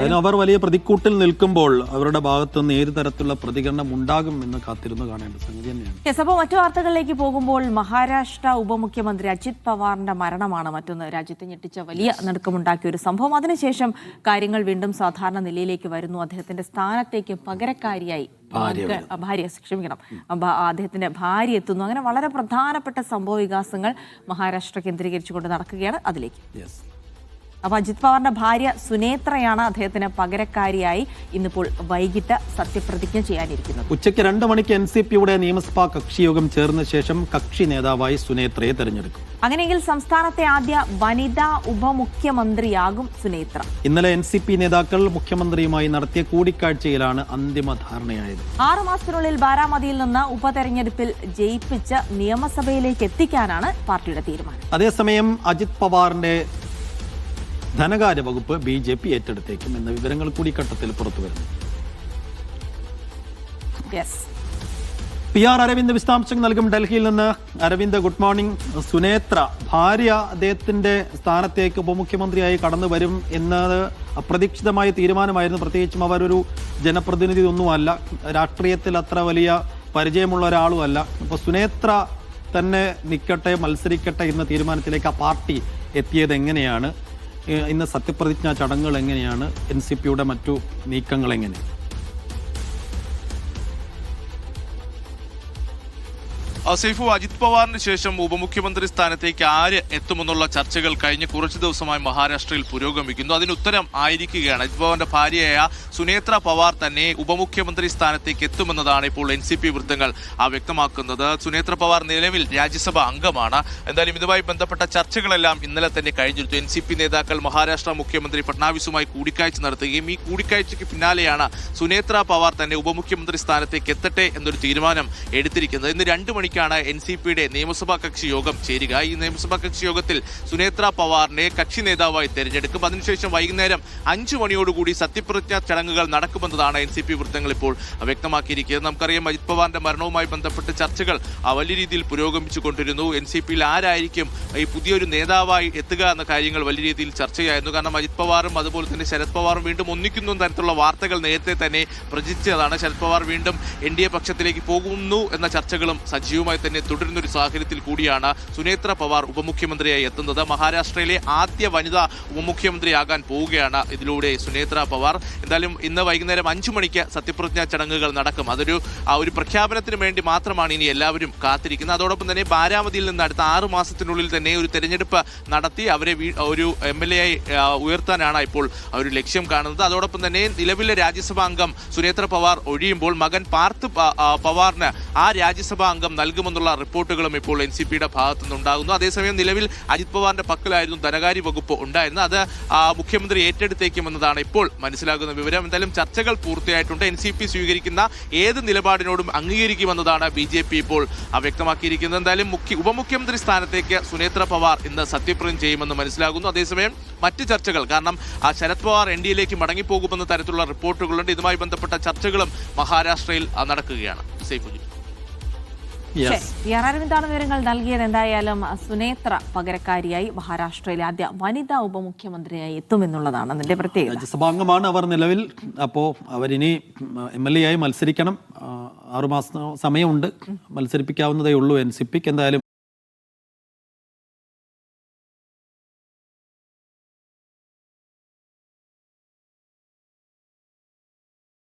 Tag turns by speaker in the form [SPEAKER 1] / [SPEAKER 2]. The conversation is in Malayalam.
[SPEAKER 1] അവർ വലിയ പ്രതിക്കൂട്ടിൽ നിൽക്കുമ്പോൾ അവരുടെ ഭാഗത്ത് നിന്ന് ഏത് തരത്തിലുള്ള പ്രതികരണം ഉണ്ടാകും എന്ന് കാത്തിരുന്ന് കാണേണ്ട സംഗതി തന്നെയാണ്.
[SPEAKER 2] അപ്പോൾ മറ്റു വാർത്തകളിലേക്ക് പോകുമ്പോൾ മഹാരാഷ്ട്ര ഉപമുഖ്യമന്ത്രി അജിത് പവാറിന്റെ മരണമാണ് മറ്റൊന്ന് രാജ്യത്തെ ഞെട്ടിച്ച വലിയ നടുക്കമുണ്ടാക്കിയ ഒരു സംഭവം. അതിനുശേഷം കാര്യങ്ങൾ വീണ്ടും സാധാരണ നിലയിലേക്ക് വരുന്നു. അദ്ദേഹത്തിന്റെ സ്ഥാനത്തേക്ക് പകരക്കാരിയായി അദ്ദേഹത്തിന്റെ ഭാര്യ എത്തുന്നു. അങ്ങനെ വളരെ പ്രധാനപ്പെട്ട സംഭവ വികാസങ്ങൾ മഹാരാഷ്ട്ര കേന്ദ്രീകരിച്ചുകൊണ്ട് നടക്കുകയാണ്. അതിലേക്ക് അപ്പോൾ അജിത് പവാറിന്റെ ഭാര്യ സുനേത്രയാണ് അദ്ദേഹത്തിന് പകരക്കാരിയായി ഇന്നിപ്പോൾ വൈകിട്ട് സത്യപ്രതിജ്ഞ ചെയ്യാനിരിക്കുന്നത്.
[SPEAKER 1] ഉച്ചയ്ക്ക് 2 മണിക്ക് NCPയുടെ നിയമസഭാ കക്ഷിയോഗം ചേർന്ന ശേഷം കക്ഷി നേതാവായി സുനേത്രയെ തെരഞ്ഞെടുക്കും.
[SPEAKER 2] അങ്ങനെയെങ്കിൽ സംസ്ഥാനത്തെ ആദ്യ വനിതാ ഉപമുഖ്യമന്ത്രിയാകും സുനേത്ര.
[SPEAKER 1] ഇന്നലെ NCP നേതാക്കൾ മുഖ്യമന്ത്രിയുമായി നടത്തിയ കൂടിക്കാഴ്ചയിലാണ് അന്തിമ ധാരണയായത്.
[SPEAKER 2] 6 മാസത്തിനുള്ളിൽ ബാരാമതിയിൽ നിന്ന് ഉപതെരഞ്ഞെടുപ്പിൽ ജയിപ്പിച്ച് നിയമസഭയിലേക്ക് എത്തിക്കാനാണ് പാർട്ടിയുടെ തീരുമാനം.
[SPEAKER 1] അതേസമയം അജിത് പവാറിന്റെ ധനകാര്യ വകുപ്പ് BJP ഏറ്റെടുത്തേക്കും എന്ന വിവരങ്ങൾ കൂടി ഘട്ടത്തിൽ പുറത്തുവരുന്നു. PR അരവിന്ദ് വിശദാംശങ്ങൾ നൽകും. ഡൽഹിയിൽ നിന്ന് അരവിന്ദ്, ഗുഡ് മോർണിംഗ്. സുനേത്ര ഭാര്യ അദ്ദേഹത്തിന്റെ സ്ഥാനത്തേക്ക് ഉപമുഖ്യമന്ത്രിയായി കടന്നു വരും എന്നത് അപ്രതീക്ഷിതമായ തീരുമാനമായിരുന്നു. പ്രത്യേകിച്ചും അവരൊരു ജനപ്രതിനിധി ഒന്നുമല്ല, രാഷ്ട്രീയത്തിൽ അത്ര വലിയ പരിചയമുള്ള ഒരാളും അല്ല. അപ്പോൾ സുനേത്ര തന്നെ നിൽക്കട്ടെ, മത്സരിക്കട്ടെ എന്ന തീരുമാനത്തിലേക്ക് ആ പാർട്ടി എത്തിയത് എങ്ങനെയാണ്? ഇന്ന് സത്യപ്രതിജ്ഞാ ചടങ്ങുകൾ എങ്ങനെയാണ്? NCPയുടെ മറ്റു നീക്കങ്ങൾ എങ്ങനെ?
[SPEAKER 3] സൈഫു, അജിത് പവാറിന് ശേഷം ഉപമുഖ്യമന്ത്രി സ്ഥാനത്തേക്ക് ആര് എത്തുമെന്നുള്ള ചർച്ചകൾ കഴിഞ്ഞ കുറച്ച് ദിവസമായി മഹാരാഷ്ട്രയിൽ പുരോഗമിക്കുന്നു. അതിന് ഉത്തരം ആയിരിക്കുകയാണ്. അജിത് പവാറിന്റെ ഭാര്യയായ സുനേത്ര പവാർ തന്നെ ഉപമുഖ്യമന്ത്രി സ്ഥാനത്തേക്ക് എത്തുമെന്നതാണ് ഇപ്പോൾ NCP വൃത്തങ്ങൾ വ്യക്തമാക്കുന്നത്. സുനേത്ര പവാർ നിലവിൽ രാജ്യസഭ അംഗമാണ്. എന്തായാലും ഇതുമായി ബന്ധപ്പെട്ട ചർച്ചകളെല്ലാം ഇന്നലെ തന്നെ കഴിഞ്ഞിരുന്നു. NCP നേതാക്കൾ മഹാരാഷ്ട്ര മുഖ്യമന്ത്രി ഫഡ്നാവിസുമായി കൂടിക്കാഴ്ച നടത്തുകയും ഈ കൂടിക്കാഴ്ചയ്ക്ക് പിന്നാലെയാണ് സുനേത്ര പവാർ തന്നെ ഉപമുഖ്യമന്ത്രി സ്ഥാനത്തേക്ക് എത്തട്ടെ എന്നൊരു തീരുമാനം എടുത്തിരിക്കുന്നത്. ഇന്ന് 2 മണിക്കാണ് NCPയുടെ നിയമസഭാ കക്ഷി യോഗം ചേരുക. ഈ നിയമസഭാ കക്ഷി യോഗത്തിൽ സുനേത്ര പവാറിനെ കക്ഷി നേതാവായി തെരഞ്ഞെടുക്കും. അതിനുശേഷം വൈകുന്നേരം 5 മണിയോടുകൂടി സത്യപ്രതിജ്ഞാ ചടങ്ങുകൾ നടക്കുമെന്നതാണ് NCP വൃത്തങ്ങൾ ഇപ്പോൾ വ്യക്തമാക്കിയിരിക്കുന്നത്. നമുക്കറിയാം, അജിത് പവാറിന്റെ മരണവുമായി ബന്ധപ്പെട്ട് ചർച്ചകൾ വലിയ രീതിയിൽ പുരോഗമിച്ചു കൊണ്ടിരുന്നു. NCPയിൽ ആരായിരിക്കും ഈ പുതിയൊരു നേതാവായി എത്തുക എന്ന കാര്യങ്ങൾ വലിയ രീതിയിൽ ചർച്ചയായിരുന്നു. കാരണം അജിത് പവാറും അതുപോലെ തന്നെ ശരത് പവാറും വീണ്ടും ഒന്നിക്കുന്നു തരത്തിലുള്ള വാർത്തകൾ നേരത്തെ തന്നെ പ്രചരിച്ചതാണ്. ശരത് പവാർ വീണ്ടും NDA പക്ഷത്തിലേക്ക് പോകുന്നു എന്ന ചർച്ചകളും സജീവമായി തന്നെ തുടരുന്നൊരു സാഹചര്യത്തിൽ കൂടിയാണ് സുനേത്ര പവാർ ഉപമുഖ്യമന്ത്രിയായി എത്തുന്നത്. മഹാരാഷ്ട്രയിലെ ആദ്യ വനിതാ ഉപമുഖ്യമന്ത്രിയാകാൻ പോവുകയാണ് ഇതിലൂടെ സുനേത്ര പവാർ. എന്തായാലും ഇന്ന് വൈകുന്നേരം 5 മണിക്ക് സത്യപ്രതിജ്ഞാ ചടങ്ങുകൾ നടക്കും. അതൊരു ഒരു പ്രഖ്യാപനത്തിന് വേണ്ടി മാത്രമാണ് ഇനി എല്ലാവരും കാത്തിരിക്കുന്നത്. അതോടൊപ്പം തന്നെ ബാരാമതിയിൽ നിന്ന് അടുത്ത 6 മാസത്തിനുള്ളിൽ തന്നെ ഒരു തെരഞ്ഞെടുപ്പ് നടത്തി അവരെ ഒരു MLA ആയി ഉയർത്താനാണ് ഇപ്പോൾ ഒരു ലക്ഷ്യം കാണുന്നത്. അതോടൊപ്പം തന്നെ നിലവിലെ രാജ്യസഭാ അംഗം സുനേത്ര പവാർ ഒഴിയുമ്പോൾ മകൻ പാർത്ഥ് പവാറിന് ആ രാജ്യസഭാ അംഗം നൽകുമെന്നുള്ള റിപ്പോർട്ടുകളും ഇപ്പോൾ NCPയുടെ ഭാഗത്തു നിന്നുണ്ടാകുന്നു. അതേസമയം നിലവിൽ അജിത് പവാറിന്റെ പക്കലായിരുന്നു ധനകാര്യ വകുപ്പ് ഉണ്ടായിരുന്നത്. അത് മുഖ്യമന്ത്രി ഏറ്റെടുത്തേക്കുമെന്നതാണ് ഇപ്പോൾ മനസ്സിലാകുന്ന വിവരം. എന്തായാലും ചർച്ചകൾ പൂർത്തിയായിട്ടുണ്ട്. NCP സ്വീകരിക്കുന്ന ഏത് നിലപാടിനോടും അംഗീകരിക്കുമെന്നതാണ് BJP ഇപ്പോൾ വ്യക്തമാക്കിയിരിക്കുന്നത്. എന്തായാലും ഉപമുഖ്യമന്ത്രി സ്ഥാനത്തേക്ക് സുനേത്ര പവാർ ഇന്ന് സത്യപ്രതിജ്ഞ ചെയ്യുമെന്ന് മനസ്സിലാകുന്നു. അതേസമയം മറ്റ് ചർച്ചകൾ, കാരണം ശരത് പവാർ NDAയിലേക്ക് മടങ്ങിപ്പോകുമെന്ന തരത്തിലുള്ള റിപ്പോർട്ടുകളുണ്ട്. ഇതുമായി ബന്ധപ്പെട്ട ചർച്ചകളും മഹാരാഷ്ട്രയിൽ നടക്കുകയാണ്.
[SPEAKER 2] അരവിന്ദാണ് വിവരങ്ങൾ നൽകിയത്. എന്തായാലും സുനേത്ര പകരക്കാരിയായി മഹാരാഷ്ട്രയിലെ ആദ്യ വനിതാ ഉപമുഖ്യമന്ത്രിയായി എത്തുമെന്നുള്ളതാണ് അതിന്റെ പ്രത്യേകത.
[SPEAKER 1] രാജ്യസഭാംഗമാണ് അവർ നിലവിൽ. അപ്പോൾ അവരിനി MLA ആയി മത്സരിക്കണം. 6 മാസം സമയമുണ്ട്. മത്സരിപ്പിക്കാവുന്നതേ ഉള്ളൂ NCPക്ക്. എന്തായാലും